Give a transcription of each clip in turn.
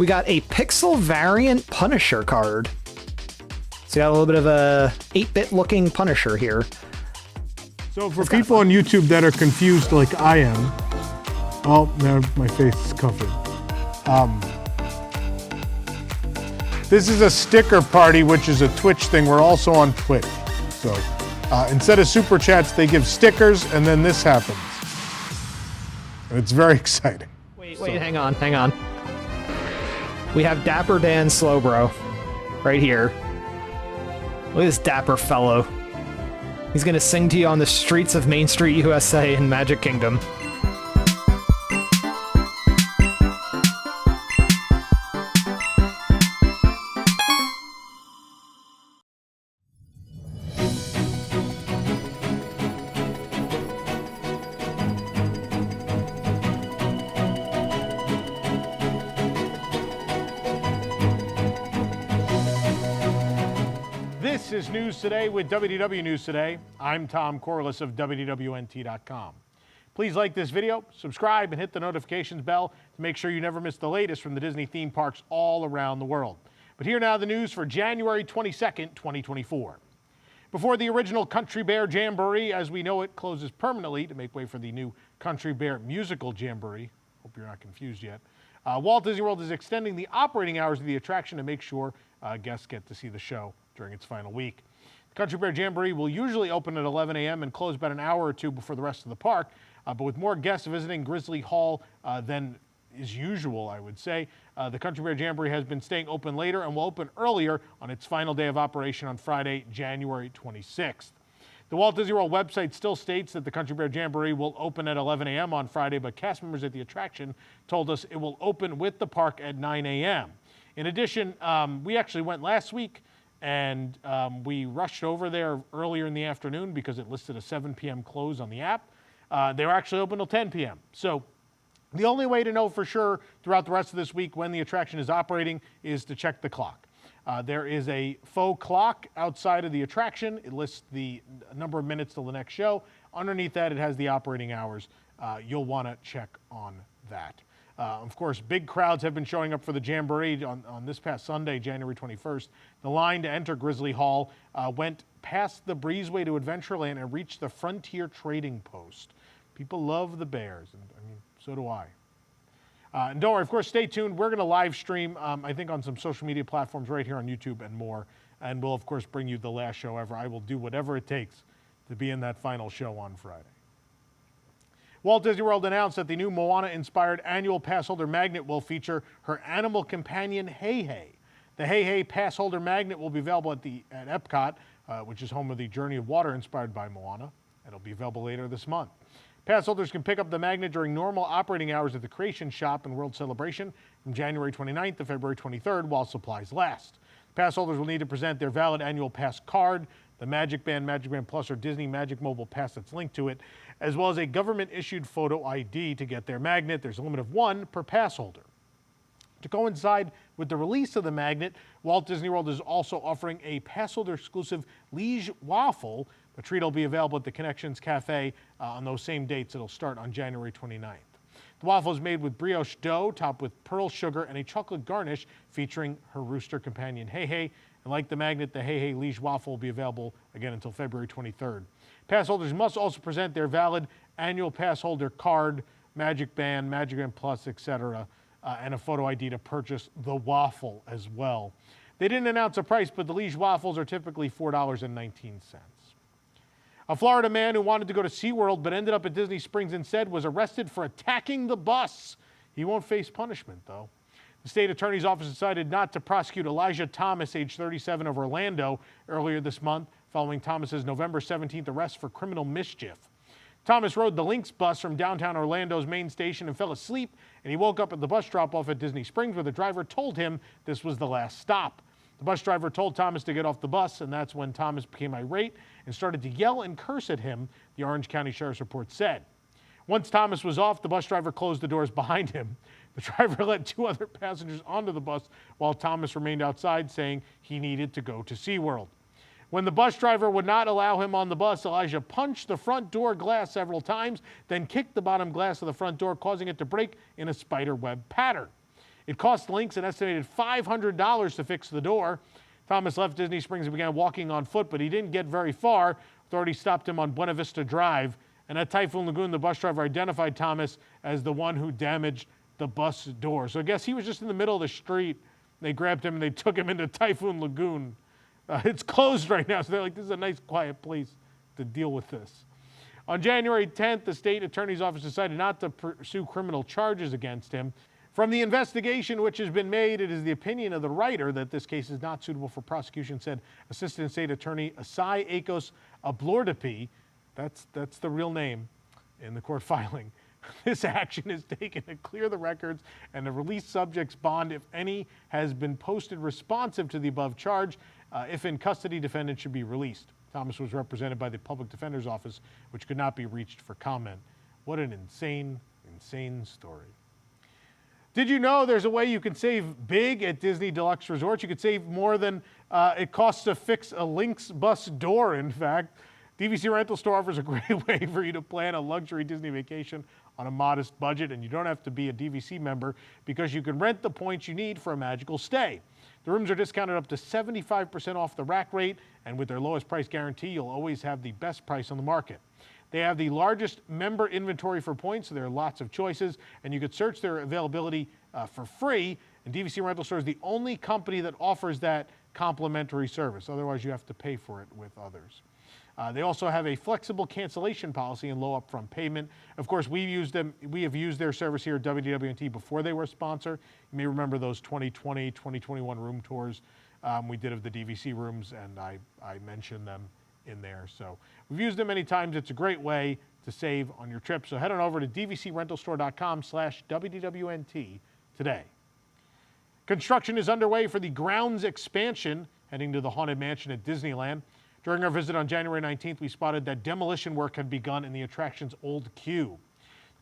we got a pixel variant Punisher card. So we got a little bit of a 8-bit looking Punisher here. So for people on YouTube that are confused like I am, oh, now my face is covered. This is a sticker party, which is a Twitch thing. We're also on Twitch. So instead of super chats, they give stickers, and then this happens. And it's very exciting. Wait, hang on. We have Dapper Dan Slowbro right here. Look at this dapper fellow. He's gonna sing to you on the streets of Main Street, USA in Magic Kingdom. This is News Today with WDW News Today. I'm Tom Corliss of WDWNT.com. Please like this video, subscribe, and hit the notifications bell to make sure you never miss the latest from the Disney theme parks all around the world. But here now the news for January 22nd, 2024. Before the original Country Bear Jamboree, as we know it, closes permanently to make way for the new Country Bear Musical Jamboree, hope you're not confused yet, Walt Disney World is extending the operating hours of the attraction to make sure guests get to see the show during its final week. The Country Bear Jamboree will usually open at 11 a.m. and close about an hour or two before the rest of the park, but with more guests visiting Grizzly Hall than is usual, I would say, the Country Bear Jamboree has been staying open later and will open earlier on its final day of operation on Friday, January 26th. The Walt Disney World website still states that the Country Bear Jamboree will open at 11 a.m. on Friday, but cast members at the attraction told us it will open with the park at 9 a.m. In addition, we actually went last week, and we rushed over there earlier in the afternoon because it listed a 7 p.m. close on the app. They were actually open till 10 p.m. So the only way to know for sure throughout the rest of this week when the attraction is operating is to check the clock. There is a faux clock outside of the attraction. It lists the number of minutes till the next show. Underneath that, it has the operating hours. You'll want to check on that. Of course, big crowds have been showing up for the Jamboree on this past Sunday, January 21st. The line to enter Grizzly Hall went past the breezeway to Adventureland and reached the Frontier Trading Post. People love the bears, and I mean, so do I. And don't worry, of course, stay tuned. We're going to live stream, I think, on some social media platforms right here on YouTube and more. And we'll, of course, bring you the last show ever. I will do whatever it takes to be in that final show on Friday. Walt Disney World announced that the new Moana-inspired annual Passholder magnet will feature her animal companion, Hei-Hei. The Hei-Hei Passholder magnet will be available at Epcot, which is home of the Journey of Water inspired by Moana. It'll be available later this month. Passholders can pick up the magnet during normal operating hours at the Creation Shop and World Celebration from January 29th to February 23rd while supplies last. Passholders will need to present their valid annual pass card, the Magic Band Plus, or Disney Magic Mobile Pass that's linked to it, as well as a government-issued photo ID to get their magnet. There's a limit of 1 per pass holder. To coincide with the release of the magnet, Walt Disney World is also offering a pass holder exclusive Liege Waffle. The treat will be available at the Connections Cafe on those same dates. It'll start on January 29th. The waffle is made with brioche dough, topped with pearl sugar and a chocolate garnish featuring her rooster companion, Hei-Hei. And like the magnet, the Hei-Hei Liege Waffle will be available again until February 23rd. Pass holders must also present their valid annual pass holder card, Magic Band Plus, etc., and a photo ID to purchase the waffle as well. They didn't announce a price, but the Liege waffles are typically $4.19. A Florida man who wanted to go to SeaWorld but ended up at Disney Springs instead was arrested for attacking the bus. He won't face punishment, though. The state attorney's office decided not to prosecute Elijah Thomas, age 37, of Orlando, earlier this month, following Thomas's November 17th arrest for criminal mischief. Thomas rode the Lynx bus from downtown Orlando's main station and fell asleep, and he woke up at the bus drop-off at Disney Springs where the driver told him this was the last stop. The bus driver told Thomas to get off the bus, and that's when Thomas became irate and started to yell and curse at him, the Orange County Sheriff's report said. Once Thomas was off, the bus driver closed the doors behind him. The driver let 2 other passengers onto the bus while Thomas remained outside, saying he needed to go to SeaWorld. When the bus driver would not allow him on the bus, Elijah punched the front door glass several times, then kicked the bottom glass of the front door, causing it to break in a spider web pattern. It cost Lynx an estimated $500 to fix the door. Thomas left Disney Springs and began walking on foot, but he didn't get very far. Authorities stopped him on Buena Vista Drive. And at Typhoon Lagoon, the bus driver identified Thomas as the one who damaged the bus door. So I guess he was just in the middle of the street. They grabbed him and they took him into Typhoon Lagoon. It's closed right now, so they're like, this is a nice, quiet place to deal with this. On January 10th, the state attorney's office decided not to pursue criminal charges against him. From the investigation which has been made, it is the opinion of the writer that this case is not suitable for prosecution, said Assistant State Attorney Asai Akos Ablordipi. That's the real name in the court filing. This action is taken to clear the records and to release subject's bond, if any, has been posted responsive to the above charge. If in custody, defendant should be released. Thomas was represented by the Public Defender's Office, which could not be reached for comment. What an insane, insane story. Did you know there's a way you can save big at Disney Deluxe Resorts? You could save more than it costs to fix a Lynx bus door, in fact. DVC Rental Store offers a great way for you to plan a luxury Disney vacation on a modest budget, and you don't have to be a DVC member because you can rent the points you need for a magical stay. The rooms are discounted up to 75% off the rack rate, and with their lowest price guarantee, you'll always have the best price on the market. They have the largest member inventory for points, so there are lots of choices, and you could search their availability for free. And DVC Rental Store is the only company that offers that complimentary service. Otherwise, you have to pay for it with others. They also have a flexible cancellation policy and low upfront payment. Of course, we have used their service here at WDWNT before they were a sponsor. You may remember those 2020, 2021 room tours we did of the DVC rooms, and I mentioned them in there. So we've used them many times. It's a great way to save on your trip. So head on over to dvcrentalstore.com/WDWNT today. Construction is underway for the grounds expansion heading to the Haunted Mansion at Disneyland. During our visit on January 19th, we spotted that demolition work had begun in the attraction's old queue.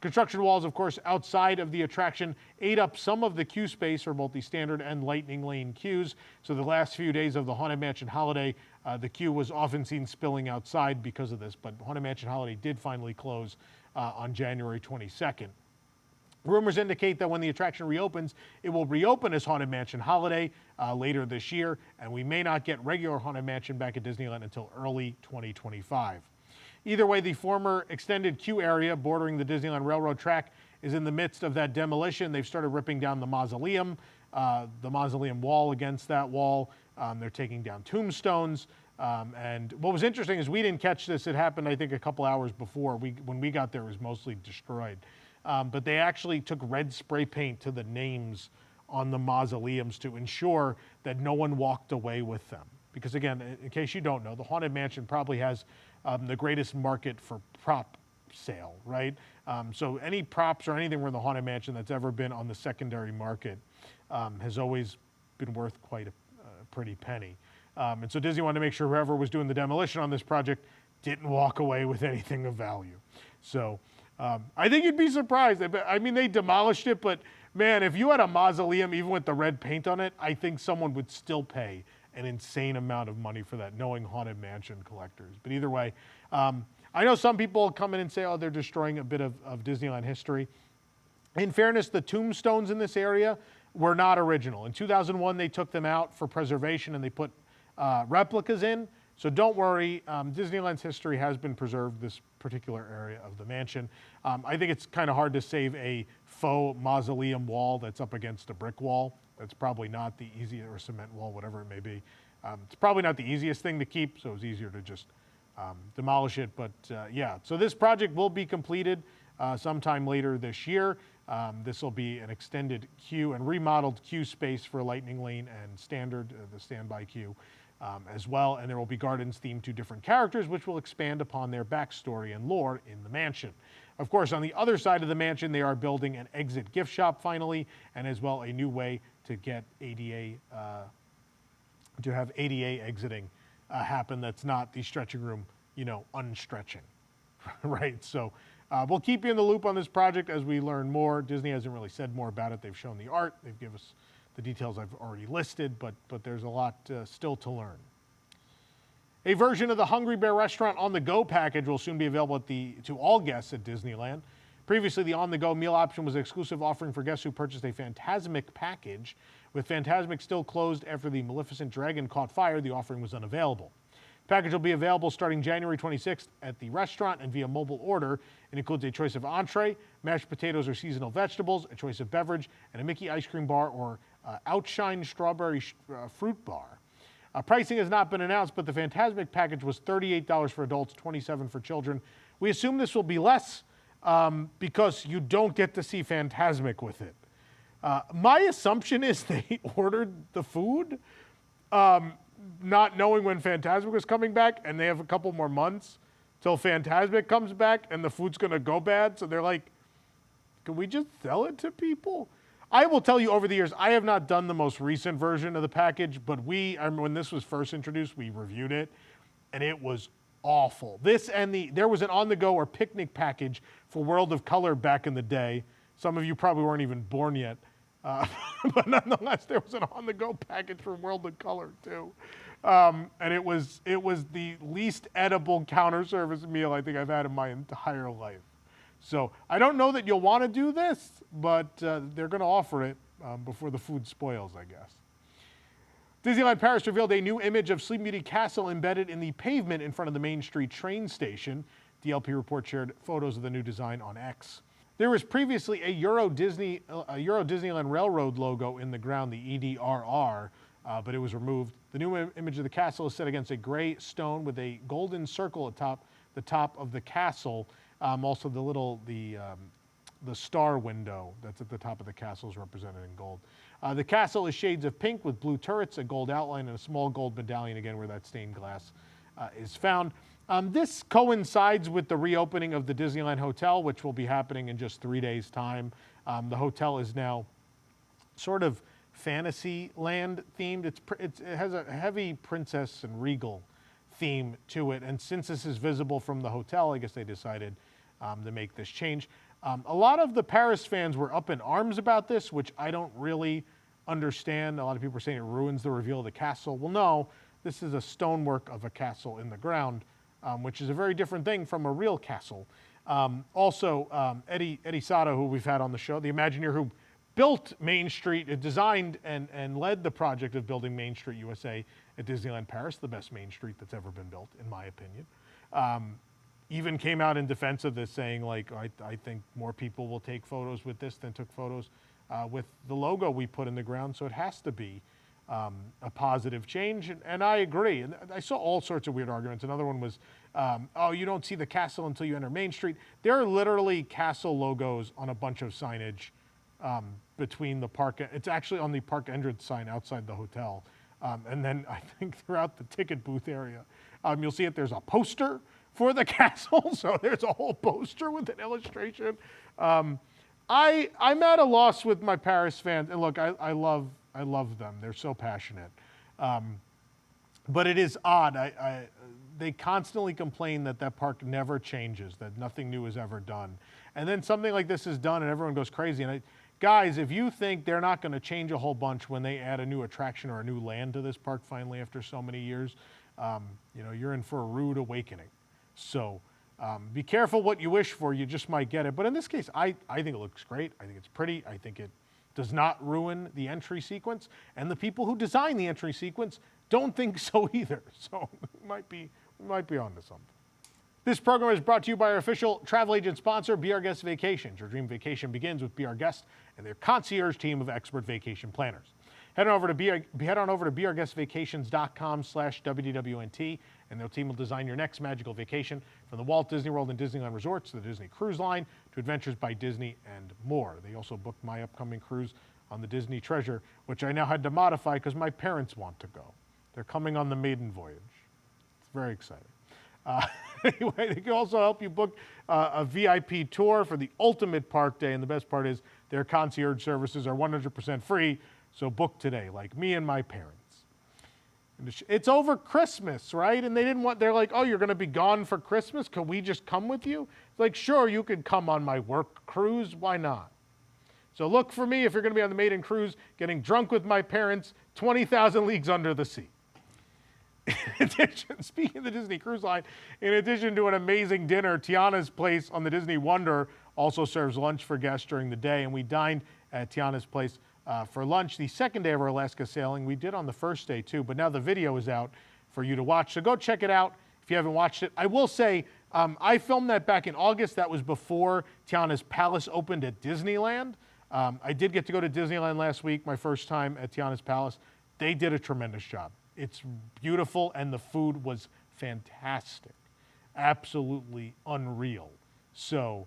Construction walls, of course, outside of the attraction ate up some of the queue space for both the standard and Lightning Lane queues. So the last few days of the Haunted Mansion holiday, the queue was often seen spilling outside because of this, but Haunted Mansion holiday did finally close on January 22nd. Rumors indicate that when the attraction reopens, it will reopen as Haunted Mansion Holiday later this year, and we may not get regular Haunted Mansion back at Disneyland until early 2025. Either way, the former extended queue area bordering the Disneyland Railroad track is in the midst of that demolition. They've started ripping down the mausoleum wall against that wall. They're taking down tombstones. And what was interesting is we didn't catch this. It happened, I think, a couple hours before. When we got there, it was mostly destroyed. But they actually took red spray paint to the names on the mausoleums to ensure that no one walked away with them. Because again, in case you don't know, the Haunted Mansion probably has the greatest market for prop sale, right? So any props or anything from the Haunted Mansion that's ever been on the secondary market has always been worth quite a pretty penny. And so Disney wanted to make sure whoever was doing the demolition on this project didn't walk away with anything of value. So I think you'd be surprised. I mean, they demolished it, but man, if you had a mausoleum, even with the red paint on it, I think someone would still pay an insane amount of money for that, knowing Haunted Mansion collectors. But either way, I know some people come in and say, oh, they're destroying a bit of Disneyland history. In fairness, the tombstones in this area were not original. In 2001, they took them out for preservation and they put replicas in. So don't worry, Disneyland's history has been preserved, this particular area of the mansion. I think it's kind of hard to save a faux mausoleum wall that's up against a brick wall. That's probably not the easiest, or cement wall, whatever it may be. It's probably not the easiest thing to keep, so it's easier to just demolish it. But yeah, so this project will be completed sometime later this year. This will be an extended queue and remodeled queue space for Lightning Lane and standard, the standby queue. As well, and there will be gardens themed to different characters, which will expand upon their backstory and lore in the mansion. Of course, on the other side of the mansion, they are building an exit gift shop finally, and as well a new way to get ADA, to have ADA exiting happen. That's not the stretching room, unstretching, right? So we'll keep you in the loop on this project as we learn more. Disney hasn't really said more about it. They've shown the art. They've given us the details I've already listed, but there's a lot still to learn. A version of the Hungry Bear Restaurant on the Go package will soon be available to all guests at Disneyland. Previously, the on-the-go meal option was an exclusive offering for guests who purchased a Fantasmic package. With Fantasmic still closed after the Maleficent Dragon caught fire, the offering was unavailable. The package will be available starting January 26th at the restaurant and via mobile order. It includes a choice of entree, mashed potatoes or seasonal vegetables, a choice of beverage, and a Mickey ice cream bar or Outshine strawberry fruit bar. Pricing has not been announced, but the Fantasmic package was $38 for adults, $27 for children. We assume this will be less because you don't get to see Fantasmic with it. My assumption is they ordered the food, not knowing when Fantasmic was coming back, and they have a couple more months till Fantasmic comes back, and the food's going to go bad. So they're like, can we just sell it to people? I will tell you, over the years, I have not done the most recent version of the package, but I remember when this was first introduced, we reviewed it, and it was awful. There was an on-the-go or picnic package for World of Color back in the day. Some of you probably weren't even born yet. But nonetheless, there was an on-the-go package for World of Color too. And it was the least edible counter service meal I think I've had in my entire life. So I don't know that you'll want to do this, but they're going to offer it before the food spoils, I guess. Disneyland Paris revealed a new image of Sleeping Beauty Castle embedded in the pavement in front of the Main Street train station. DLP Report shared photos of the new design on X. There was previously a Euro Disneyland Railroad logo in the ground, the EDRR, but it was removed. The new image of the castle is set against a gray stone with a golden circle atop the top of the castle. Also, the star window that's at the top of the castle is represented in gold. The castle is shades of pink with blue turrets, a gold outline, and a small gold medallion, again, where that stained glass is found. This coincides with the reopening of the Disneyland Hotel, which will be happening in just 3 days' time. The hotel is now sort of Fantasyland themed. It has a heavy princess and regal theme to it. And since this is visible from the hotel, I guess they decided to make this change. A lot of the Paris fans were up in arms about this, which I don't really understand. A lot of people are saying it ruins the reveal of the castle. Well, no, this is a stonework of a castle in the ground, which is a very different thing from a real castle. Eddie Sato, who we've had on the show, the Imagineer who built Main Street, designed and led the project of building Main Street USA at Disneyland Paris, the best Main Street that's ever been built, in my opinion. Even came out in defense of this, saying, like, I think more people will take photos with this than took photos with the logo we put in the ground, so it has to be a positive change, and I agree. And I saw all sorts of weird arguments. Another one was, oh, you don't see the castle until you enter Main Street. There are literally castle logos on a bunch of signage between the park. It's actually on the park entrance sign outside the hotel. And then I think throughout the ticket booth area, you'll see it. There's a poster for the castle. So there's a whole poster with an illustration. I'm at a loss with my Paris fans. And look, I love them. They're so passionate. But it is odd. They constantly complain that park never changes, that nothing new is ever done. And then something like this is done and everyone goes crazy. And guys, if you think they're not going to change a whole bunch when they add a new attraction or a new land to this park finally after so many years, you're in for a rude awakening. So be careful what you wish for. You just might get it. But in this case, I think it looks great. I think it's pretty. I think it does not ruin the entry sequence. And the people who design the entry sequence don't think so either. So we might be onto something. This program is brought to you by our official travel agent sponsor, Be Our Guest Vacations. Your dream vacation begins with Be Our Guest and their concierge team of expert vacation planners. Head on over to beourguestvacations.com/WDWNT, and their team will design your next magical vacation, from the Walt Disney World and Disneyland resorts to the Disney Cruise Line to Adventures by Disney and more. They also booked my upcoming cruise on the Disney Treasure, which I now had to modify because my parents want to go. They're coming on the maiden voyage. It's very exciting. Anyway, they can also help you book a VIP tour for the ultimate park day, and the best part is their concierge services are 100% free, so book today, like me and my parents. It's over Christmas, right? And they're like, oh, you're going to be gone for Christmas? Can we just come with you? It's like, sure, you could come on my work cruise. Why not? So look for me if you're going to be on the maiden cruise, getting drunk with my parents, 20,000 leagues under the sea. In addition, speaking of the Disney Cruise Line, in addition to an amazing dinner, Tiana's place on the Disney Wonder also serves lunch for guests during the day, and we dined at Tiana's place for lunch the second day of our Alaska sailing. We did on the first day too, but now the video is out for you to watch. So go check it out if you haven't watched it. I will say, I filmed that back in August. That was before Tiana's Palace opened at Disneyland. I did get to go to Disneyland last week, my first time at Tiana's Palace. They did a tremendous job. It's beautiful, and the food was fantastic. Absolutely unreal. So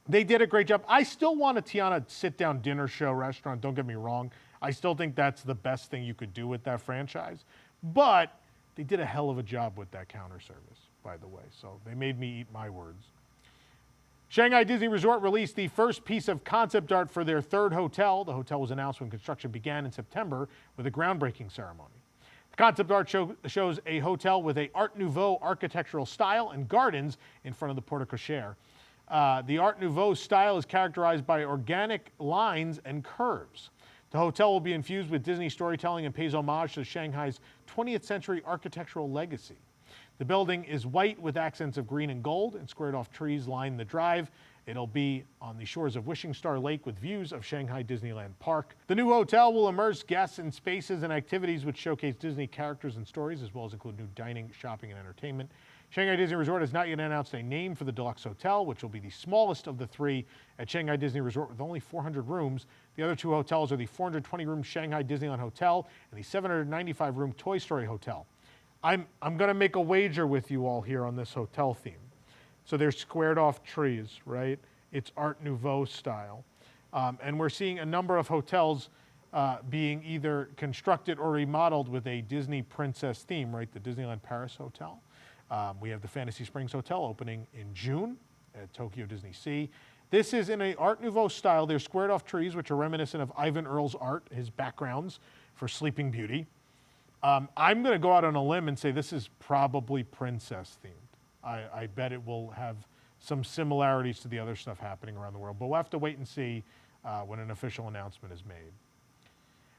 they did a great job. I still want a Tiana sit-down dinner show restaurant, don't get me wrong. I still think that's the best thing you could do with that franchise. But they did a hell of a job with that counter service, by the way. So they made me eat my words. Shanghai Disney Resort released the first piece of concept art for their third hotel. The hotel was announced when construction began in September with a groundbreaking ceremony. The concept art shows a hotel with a Art Nouveau architectural style and gardens in front of the porte cochere. The Art Nouveau style is characterized by organic lines and curves. The hotel will be infused with Disney storytelling and pays homage to Shanghai's 20th century architectural legacy. The building is white with accents of green and gold, and squared-off trees line the drive. It'll be on the shores of Wishing Star Lake with views of Shanghai Disneyland Park. The new hotel will immerse guests in spaces and activities which showcase Disney characters and stories, as well as include new dining, shopping, and entertainment. Shanghai Disney Resort has not yet announced a name for the deluxe hotel, which will be the smallest of the three at Shanghai Disney Resort with only 400 rooms. The other two hotels are the 420-room Shanghai Disneyland Hotel and the 795-room Toy Story Hotel. I'm going to make a wager with you all here on this hotel theme. So they're squared off trees, right? It's Art Nouveau style. And we're seeing a number of hotels being either constructed or remodeled with a Disney princess theme, right? The Disneyland Paris Hotel. We have the Fantasy Springs Hotel opening in June at Tokyo Disney Sea. This is in an Art Nouveau style. They're squared off trees, which are reminiscent of Ivan Earle's art, his backgrounds for Sleeping Beauty. I'm going to go out on a limb and say this is probably princess themed. I bet it will have some similarities to the other stuff happening around the world, but we'll have to wait and see when an official announcement is made.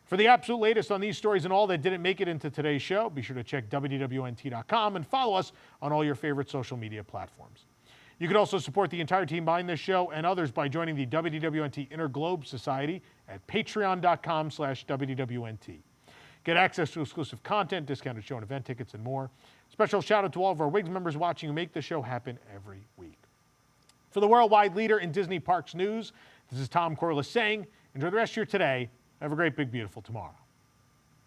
For the absolute latest on these stories and all that didn't make it into today's show, be sure to check WDWNT.com and follow us on all your favorite social media platforms. You can also support the entire team behind this show and others by joining the WDWNT Interglobe Society at patreon.com/WDWNT. Get access to exclusive content, discounted show and event tickets, and more. Special shout out to all of our WIGS members watching who make the show happen every week. For the worldwide leader in Disney Parks news, this is Tom Corliss saying, enjoy the rest of your today. Have a great, big, beautiful tomorrow.